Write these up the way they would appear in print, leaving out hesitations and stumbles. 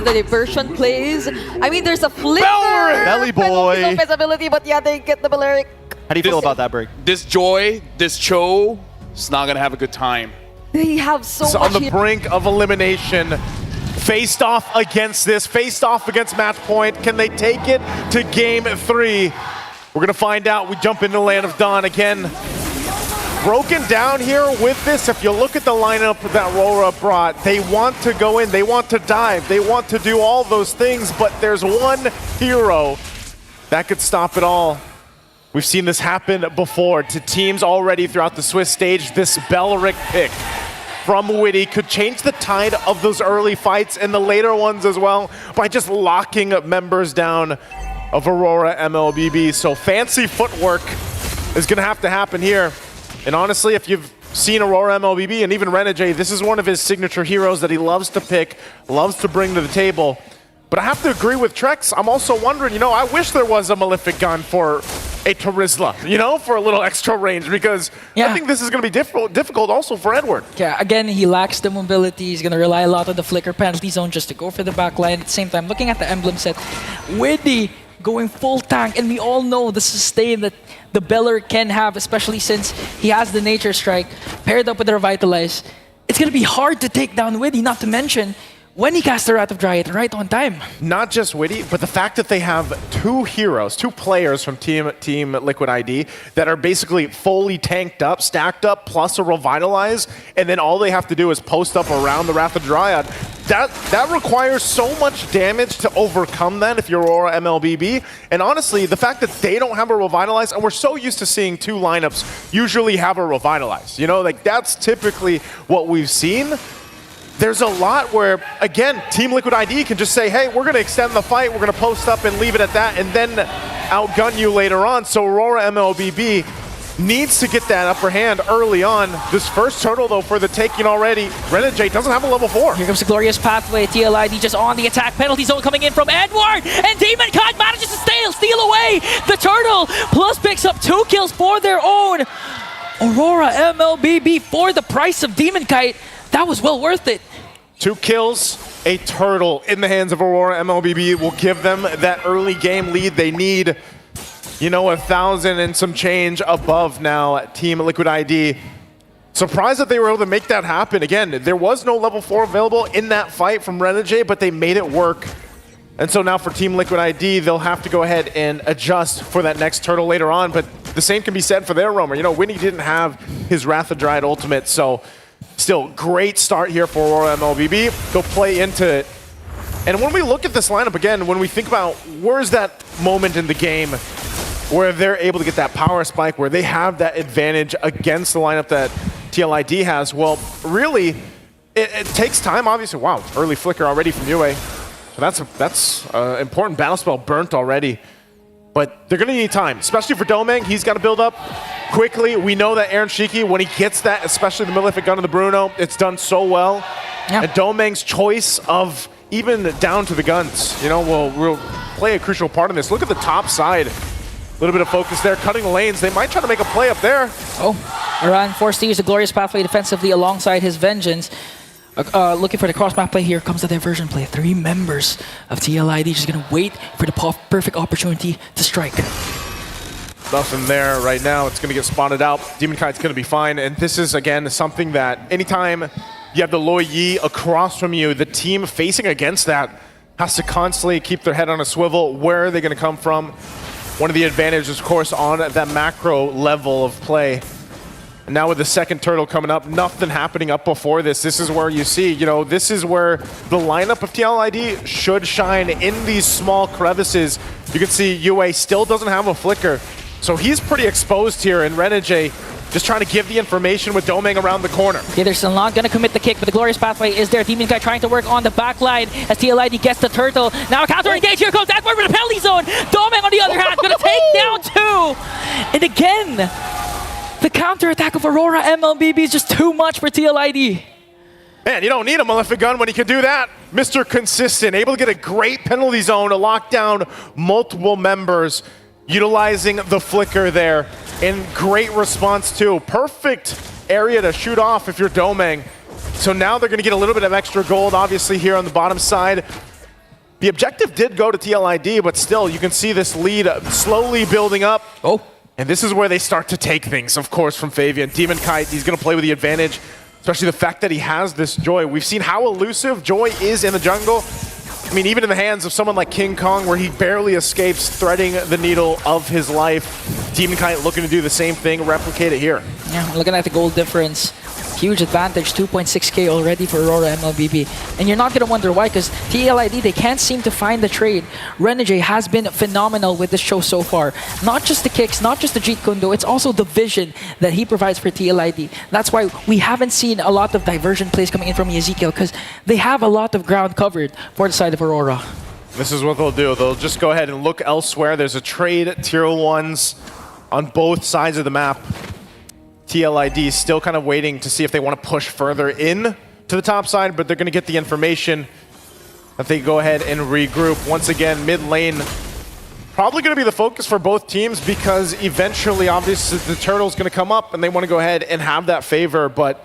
The diversion plays. I mean, there's a flicker. Belly boy. No visibility, but yeah, they get the Balearic. How do you feel about that, Brig? This Joy, this Cho, is not gonna have a good time. They have so much on the brink of elimination. Faced off against this, faced off against match point. Can they take it to game 3? We're gonna find out. We jump into Land of Dawn again. Broken down here with this. If you look at the lineup that RORA brought, they want to go in, they want to dive, they want to do all those things, but there's one hero that could stop it all. We've seen this happen before to teams already throughout the Swiss stage. This Balearic pick from Witty could change the tide of those early fights and the later ones as well by just locking members down of Aurora MLBB. So fancy footwork is going to have to happen here. And honestly, if you've seen Aurora MLBB and even Renegade, this is one of his signature heroes that he loves to pick, loves to bring to the table. But I have to agree with Trex. I'm also wondering, you know, I wish there was a Malefic gun for a Terizla, you know, for a little extra range, because I think this is going to be difficult also for Edward. Yeah, again, he lacks the mobility. He's going to rely a lot on the flicker penalty zone just to go for the backline. At the same time, looking at the emblem set, Witty going full tank, and we all know the sustain that the Balearic can have, especially since he has the Nature Strike paired up with the Revitalize. It's going to be hard to take down Witty, not to mention when he casts the Wrath of Dryad right on time. Not just Witty, but the fact that they have two heroes, two players from Team Liquid ID that are basically fully tanked up, stacked up, plus a Revitalize, and then all they have to do is post up around the Wrath of Dryad. That requires so much damage to overcome that if you're Aurora MLBB. And honestly, the fact that they don't have a Revitalize, and we're so used to seeing two lineups usually have a Revitalize. You know, like that's typically what we've seen. There's a lot where, again, Team Liquid ID can just say, hey, we're going to extend the fight, we're going to post up and leave it at that, and then outgun you later on. So Aurora MLBB needs to get that upper hand early on. This first turtle, though, for the taking already. Renegade doesn't have a level 4. Here comes the glorious pathway. TLID just on the attack. Penalty zone coming in from Edward. And Demon Kite manages to steal away the turtle. Plus picks up 2 kills for their own. Aurora MLBB for the price of Demon Kite. That was well worth it. 2 kills, a turtle in the hands of Aurora MLBB will give them that early game lead they need. You know, 1,000 and some change above now at Team Liquid ID. Surprised that they were able to make that happen. Again, there was no level 4 available in that fight from Renegade, but they made it work. And so now for Team Liquid ID, they'll have to go ahead and adjust for that next turtle later on. But the same can be said for their roamer. You know, Winnie didn't have his Wrath of Dryad ultimate, so still great start here for Aurora MLBB. They'll play into it. And when we look at this lineup again, when we think about where's that moment in the game where they're able to get that power spike, where they have that advantage against the lineup that TLID has, well, really, it takes time, obviously. Wow, early flicker already from Yue. So that's an important battle spell burnt already. But they're going to need time, especially for Domeng. He's got to build up quickly. We know that Aaron Shiki, when he gets that, especially the Malefic Gun of the Bruno, it's done so well. Yeah. And Domeng's choice of even down to the guns, you know, will play a crucial part in this. Look at the top side. A little bit of focus there, cutting the lanes. They might try to make a play up there. Oh, Aran forced to use the glorious pathway defensively alongside his Vengeance. Looking for the cross-map play. Here comes the diversion play. 3 members of TLID just going to wait for the perfect opportunity to strike. Nothing there right now. It's going to get spotted out. Demon Kite's going to be fine. And this is, again, something that anytime you have the Loi Yi across from you, the team facing against that has to constantly keep their head on a swivel. Where are they going to come from? One of the advantages, of course, on that macro level of play. And now with the second turtle coming up, nothing happening up before this. This is where you see, you know, this is where the lineup of TLID should shine in these small crevices. You can see Yue still doesn't have a flicker. So he's pretty exposed here, and Renegade just trying to give the information with Domeng around the corner. Okay, they're still not going to commit the kick, but the glorious pathway is there. Demon Guy trying to work on the back line as TLID gets the turtle. Now counter engage, here comes Edward with the penalty zone. Domeng on the other hand, going to take down 2. And again, the counter-attack of Aurora MLBB is just too much for TLID. Man, you don't need a Malefic Gun when you can do that. Mr. Consistent, able to get a great penalty zone to lock down multiple members, utilizing the flicker there. And great response too. Perfect area to shoot off if you're Domeng. So now they're going to get a little bit of extra gold, obviously, here on the bottom side. The objective did go to TLID, but still, you can see this lead slowly building up. Oh. And this is where they start to take things, of course, from Fabian. Demon Kite, he's going to play with the advantage, especially the fact that he has this Joy. We've seen how elusive Joy is in the jungle. I mean, even in the hands of someone like King Kong, where he barely escapes, threading the needle of his life. Demon Kite looking to do the same thing, replicate it here. Yeah, looking at the goal difference. Huge advantage, 2.6k already for Aurora MLBB. And you're not going to wonder why, because TLID, they can't seem to find the trade. Renegade has been phenomenal with this show so far. Not just the kicks, not just the Jeet Kune Do, it's also the vision that he provides for TLID. That's why we haven't seen a lot of diversion plays coming in from Ezekiel, because they have a lot of ground covered for the side of Aurora. This is what they'll do. They'll just go ahead and look elsewhere. There's a trade, tier 1s on both sides of the map. TLID still kind of waiting to see if they want to push further in to the top side, but they're going to get the information that they go ahead and regroup. Once again, mid lane probably going to be the focus for both teams, because eventually, obviously, the turtle's going to come up and they want to go ahead and have that favor. But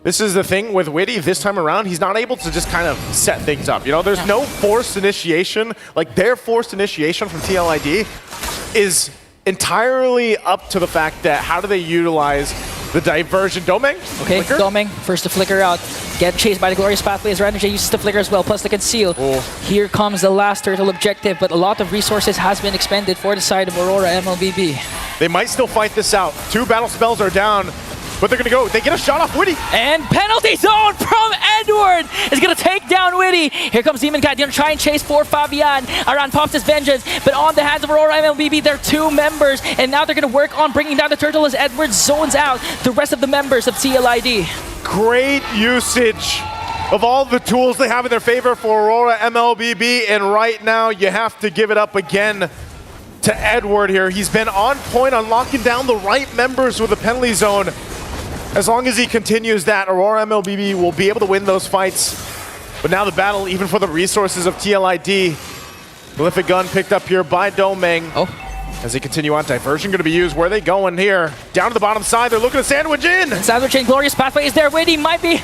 this is the thing with Witty this time around. He's not able to just kind of set things up. You know, there's no forced initiation. Like, their forced initiation from TLID is entirely up to the fact that how do they utilize the diversion. Domeng? Okay, Flicker? Domeng, first to flicker out. Get chased by the Glorious Pathway as Renegade uses the flicker as well, plus the conceal. Oh. Here comes the last turtle objective, but a lot of resources has been expended for the side of Aurora MLBB. They might still fight this out. 2 battle spells are down, but they're gonna go. They get a shot off Witty. And penalty zone from Edward is going to take down Witty. Here comes Demon Kite, going to try and chase for Fabian. Aran pops his vengeance, but on the hands of Aurora MLBB, they're 2 members, and now they're going to work on bringing down the turtle as Edward zones out the rest of the members of TLID. Great usage of all the tools they have in their favor for Aurora MLBB, and right now you have to give it up again to Edward here. He's been on point on locking down the right members with the penalty zone. As long as he continues that, Aurora MLBB will be able to win those fights. But now the battle, even for the resources of TLID. Prolific gun picked up here by Domeng. Oh. As they continue on, diversion going to be used. Where are they going here? Down to the bottom side, they're looking to sandwich in. Sandwich in, Glorious Pathway is there. Witty might be.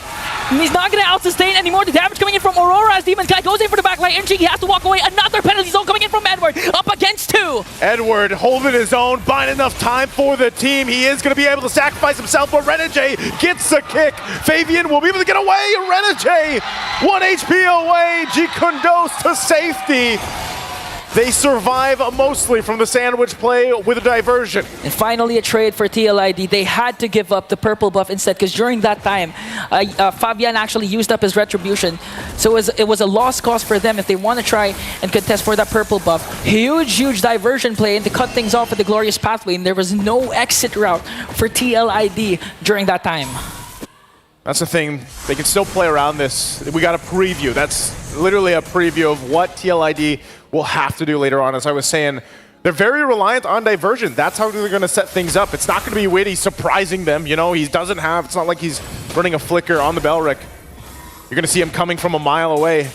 He's not going to out-sustain anymore. The damage coming in from Aurora as Demon Kite goes in for the backline. He has to walk away. Another penalty zone coming in from Edward. Up against 2. Edward holding his own, buying enough time for the team. He is going to be able to sacrifice himself, but Renegade gets the kick. Fabian will be able to get away. Renegade, 1 HP away. Jeet Kune Do to safety. They survive mostly from the sandwich play with a diversion. And finally a trade for TLID. They had to give up the purple buff instead, because during that time, Fabian actually used up his retribution. So it was a lost cause for them if they want to try and contest for that purple buff. Huge diversion play and to cut things off with the Glorious Pathway, and there was no exit route for TLID during that time. That's the thing. They can still play around this. We got a preview. That's literally a preview of what TLID will have to do later on. As I was saying, they're very reliant on diversion. That's how they're going to set things up. It's not going to be Witty surprising them. You know, he doesn't have, it's not like he's running a flicker on the Belric. You're going to see him coming from a mile away.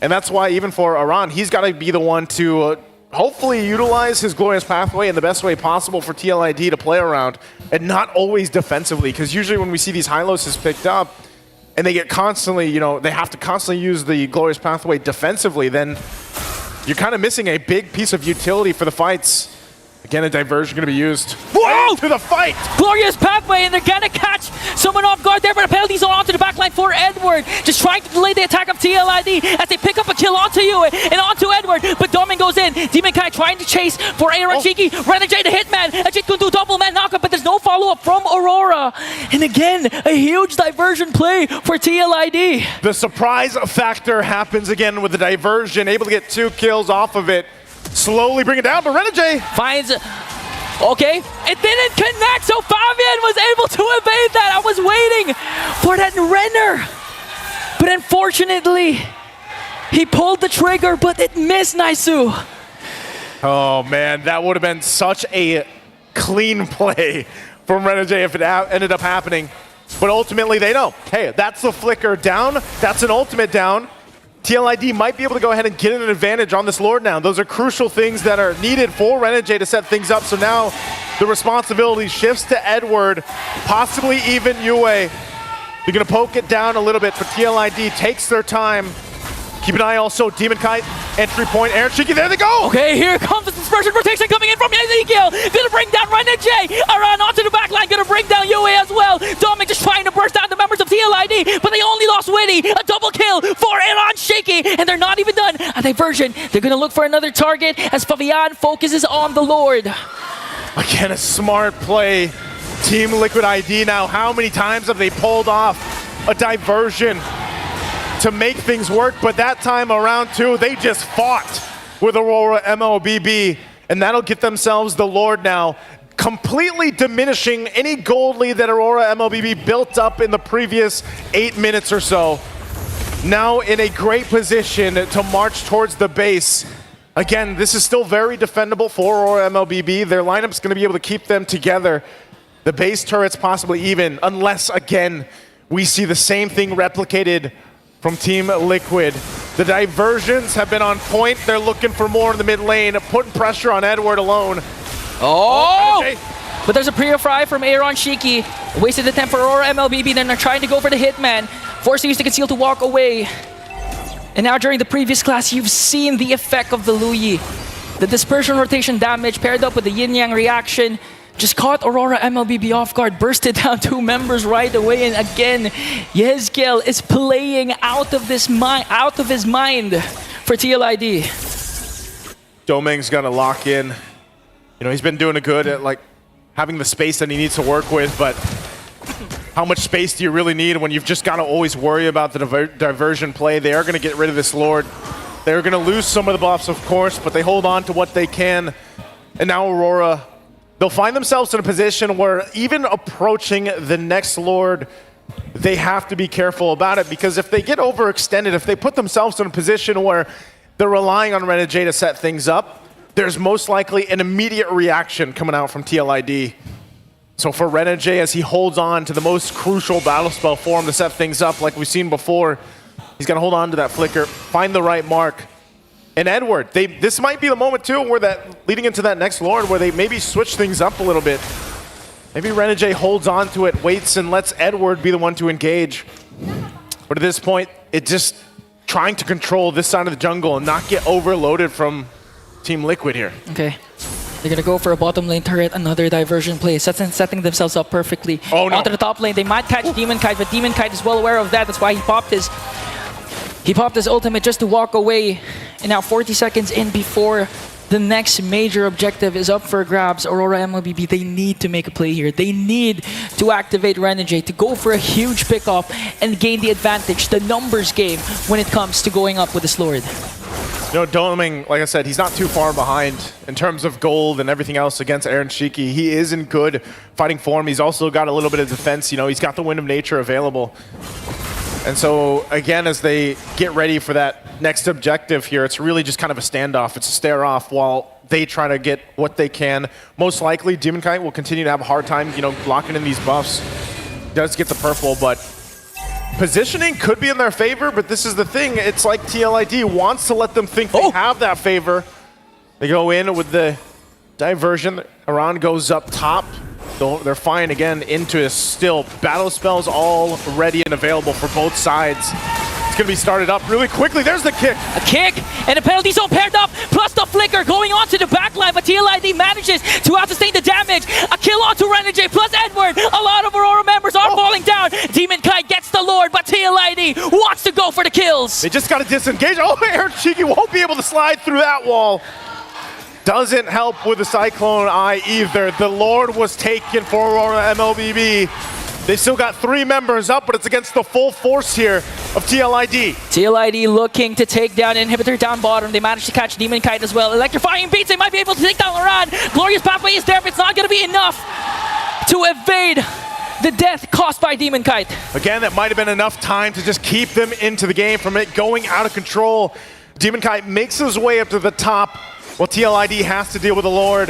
And that's why even for Aran, he's got to be the one to hopefully utilize his Glorious Pathway in the best way possible for TLID to play around, and not always defensively. Because usually when we see these high-losses picked up, and they get constantly, you know, they have to constantly use the Glorious Pathway defensively, then you're kind of missing a big piece of utility for the fights. Again, a diversion going to be used. Whoa! To the fight! Glorious Pathway, and they're going to catch someone off guard there, but a penalty zone onto the backline for Edward. Just trying to delay the attack of TLID as they pick up a kill onto you and onto Edward. But Domeng goes in. Demon Kite trying to chase for Aaron Cheeky. Renegade the hitman. A Jeet Kune Do double man knockup, but there's no follow-up from Aurora. And again, a huge diversion play for TLID. The surprise factor happens again with the diversion. Able to get 2 kills off of it. Slowly bring it down, but Renegade finds, okay, it didn't connect, so Fabian was able to evade that. I was waiting for that Renner, but unfortunately, he pulled the trigger, but it missed Naisu. Oh man, that would have been such a clean play from Renegade if it ended up happening. But ultimately they know, hey, that's the flicker down, that's an ultimate down. TLID might be able to go ahead and get an advantage on this Lord now. Those are crucial things that are needed for Renegade to set things up. So now the responsibility shifts to Edward, possibly even Yue. They're going to poke it down a little bit, but TLID takes their time, Keep an eye also, Demon Kite, entry point, Aaron Shiki, there they go! Okay, here comes the dispersion rotation coming in from Ezekiel. Gonna bring down Renegade. Around onto the backline, gonna bring down Yue as well. Dominic just trying to burst out the members of TLID, but they only lost Witty. A double kill for Aaron Shaky, and they're not even done. A diversion. They're gonna look for another target as Fabian focuses on the Lord. Again, a smart play. Team Liquid ID now, how many times have they pulled off a diversion to make things work? But that time around too, they just fought with Aurora MLBB, and that'll get themselves the Lord now, completely diminishing any gold lead that Aurora MLBB built up in the previous 8 minutes or so. Now in a great position to march towards the base. Again, this is still very defendable for Aurora MLBB. Their lineup's going to be able to keep them together. The base turret's possibly even, unless, again, we see the same thing replicated from Team Liquid. The diversions have been on point. They're looking for more in the mid lane, putting pressure on Edward alone. Oh! But there's a pre-fry from Aaron Shiki. Wasted attempt for Aurora MLBB. Then they're trying to go for the hitman. Forcing Use to Conceal to walk away. And now during the previous class, you've seen the effect of the Luyi. The dispersion rotation damage paired up with the yin-yang reaction just caught Aurora MLBB off guard, bursted down 2 members right away, and again, Yezgel is playing out of his mind for TLID. Doming's gonna lock in. You know, he's been doing good at like having the space that he needs to work with, but how much space do you really need when you've just got to always worry about the diversion play? They are going to get rid of this Lord. They're going to lose some of the buffs, of course, but they hold on to what they can. And now Aurora, they'll find themselves in a position where even approaching the next Lord, they have to be careful about it, because if they get overextended, if they put themselves in a position where they're relying on Renegade to set things up, there's most likely an immediate reaction coming out from TLID. So for Renegade, as he holds on to the most crucial battle spell for him to set things up like we've seen before, he's going to hold on to that flicker, find the right mark. And Edward, this might be the moment too where leading into that next Lord where they maybe switch things up a little bit. Maybe Renegade holds on to it, waits, and lets Edward be the one to engage. But at this point, it's just trying to control this side of the jungle and not get overloaded from Team Liquid here. Okay. They're going to go for a bottom lane turret, another diversion play, setting themselves up perfectly. Oh, no. Onto the top lane, they might catch Demon Kite, but Demon Kite is well aware of that. That's why he popped his ultimate just to walk away. And now 40 seconds in before the next major objective is up for grabs. Aurora MLBB, they need to make a play here. They need to activate Renegade to go for a huge pickoff and gain the advantage, the numbers game, when it comes to going up with this Lord. You know, Doming, like I said, he's not too far behind in terms of gold and everything else against Aaron Shiki. He is in good fighting form. He's also got a little bit of defense. You know, he's got the Wind of Nature available. And so, again, as they get ready for that next objective here, it's really just kind of a standoff. It's a stare-off while they try to get what they can. Most likely, Demon Kite will continue to have a hard time, you know, locking in these buffs. Does get the purple, but positioning could be in their favor, but this is the thing. It's like TLID wants to let them think they have that favor. They go in with the diversion. Iran goes up top. They're fine again into a still. Battle spells all ready and available for both sides. It's going to be started up really quickly. There's the kick. A kick and a penalty zone paired up, plus the flicker going onto the backline, but TLID manages to out-sustain the damage. A kill onto Renegade plus Edward. A lot of Aurora members are falling down. Demon Kite gets the Lord, but TLID wants to go for the kills. They just got to disengage. Oh, Aaron Shiki won't be able to slide through that wall. Doesn't help with the Cyclone Eye either. The Lord was taken for Aurora MLBB. They still got 3 members up, but it's against the full force here of TLID. TLID looking to take down Inhibitor down bottom. They managed to catch Demon Kite as well. Electrifying beats, they might be able to take down Laran. Glorious pathway is there, but it's not going to be enough to evade the death caused by Demon Kite. Again, that might have been enough time to just keep them into the game from it going out of control. Demon Kite makes his way up to the top. Well, TLID has to deal with the Lord.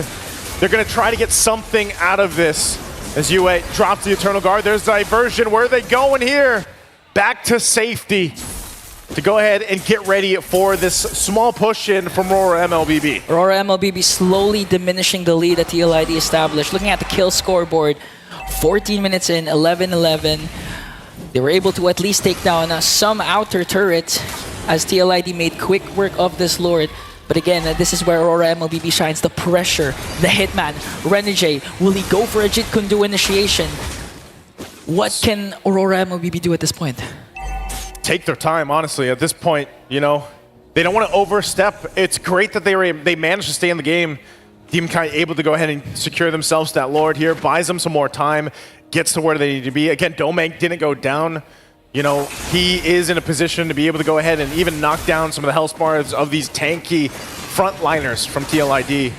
They're going to try to get something out of this. As Yue drops the Eternal Guard, there's diversion. Where are they going here? Back to safety to go ahead and get ready for this small push in from Aurora MLBB. Aurora MLBB slowly diminishing the lead that TLID established. Looking at the kill scoreboard, 14 minutes in, 11-11. They were able to at least take down some outer turrets. as TLID made quick work of this Lord. But again, this is where Aurora MLBB shines. The pressure, the hitman, Renegade. Will he go for a Jit Kundu initiation? What can Aurora MLBB do at this point? Take their time, honestly. At this point, you know, they don't want to overstep. It's great that they managed to stay in the game. Teamfighting able to go ahead and secure themselves that Lord here, buys them some more time, gets to where they need to be. Again, Domang didn't go down. You know, he is in a position to be able to go ahead and even knock down some of the health bars of these tanky frontliners from TLID.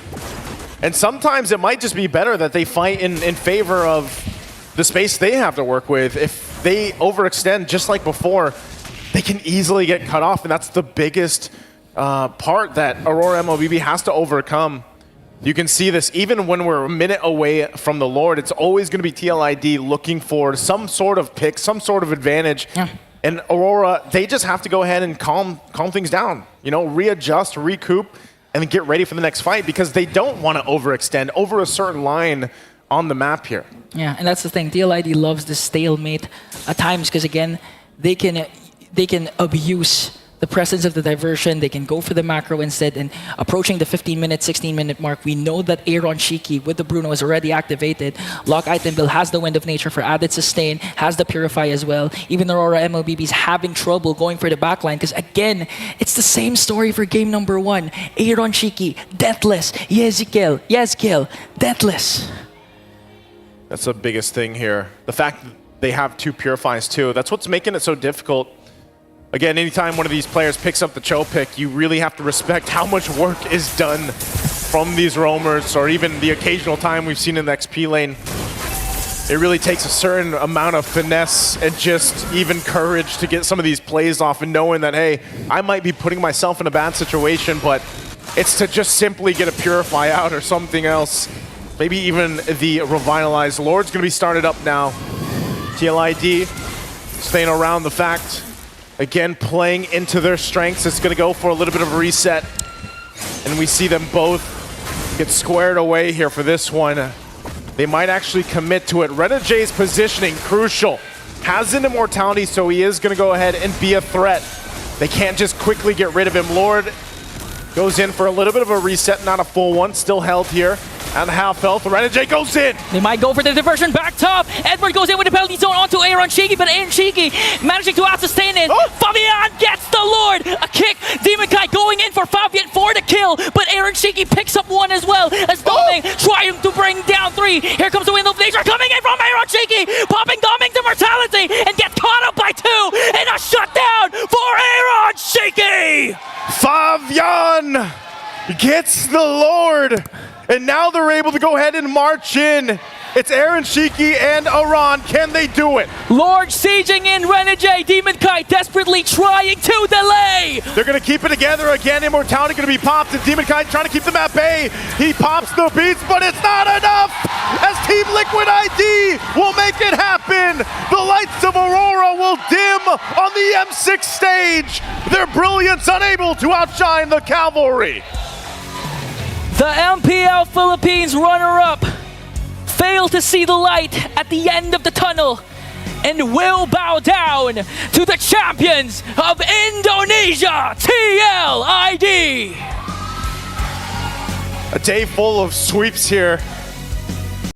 And sometimes it might just be better that they fight in favor of the space they have to work with. If they overextend just like before, they can easily get cut off, and that's the biggest part that Aurora MLBB has to overcome. You can see this even when we're a minute away from the Lord. It's always going to be TLID looking for some sort of pick, some sort of advantage. Yeah. And Aurora, they just have to go ahead and calm things down. You know, readjust, recoup, and then get ready for the next fight, because they don't want to overextend over a certain line on the map here. Yeah, and that's the thing. TLID loves this stalemate at times because, again, they can abuse the presence of the diversion. They can go for the macro instead, and approaching the 15-minute, 16-minute mark, we know that Aaron Shiki with the Bruno is already activated. Lock Item Bill has the Wind of Nature for added sustain, has the Purify as well. Even Aurora MLBB is having trouble going for the backline because, again, it's the same story for game number 1. Aaron Shiki, Deathless, Yezkiel, Deathless. That's the biggest thing here. The fact that they have 2 Purifies too, that's what's making it so difficult. Again, anytime one of these players picks up the Cho pick, you really have to respect how much work is done from these roamers, or even the occasional time we've seen in the XP lane. It really takes a certain amount of finesse and just even courage to get some of these plays off, and knowing that, hey, I might be putting myself in a bad situation, but it's to just simply get a Purify out or something else. Maybe even the Revitalized Lord's going to be started up now. TLID staying around the fact. Again, playing into their strengths. It's going to go for a little bit of a reset. And we see them both get squared away here for this one. They might actually commit to it. Renegade's positioning, crucial. Has an immortality, so he is going to go ahead and be a threat. They can't just quickly get rid of him. Lord goes in for a little bit of a reset, not a full one. Still held here. And half health, Renegade goes in! They might go for the diversion back top. Edward goes in with the penalty zone onto Aaron Shiki, but Aaron Shiki managing to out-sustain it. Oh. Fabian gets the Lord! A kick! Demon Kai going in for Fabian for the kill, but Aaron Shiki picks up 1 as well, as Doming trying to bring down 3. Here comes the Wind of Nature coming in from Aaron Shiki, popping Doming to mortality, and gets caught up by 2, and a shutdown for Aaron Shiki! Fabian gets the Lord! And now they're able to go ahead and march in. It's Aaron Shiki and Aran. Can they do it? Lord sieging in Renegade. Demon Kite desperately trying to delay. They're going to keep it together again. Immortality going to be popped, and Demon Kite trying to keep them at bay. He pops the beats, but it's not enough, as Team Liquid ID will make it happen. The lights of Aurora will dim on the M6 stage. Their brilliance unable to outshine the Cavalry. The MPL Philippines runner-up failed to see the light at the end of the tunnel and will bow down to the champions of Indonesia, TLID. A day full of sweeps here.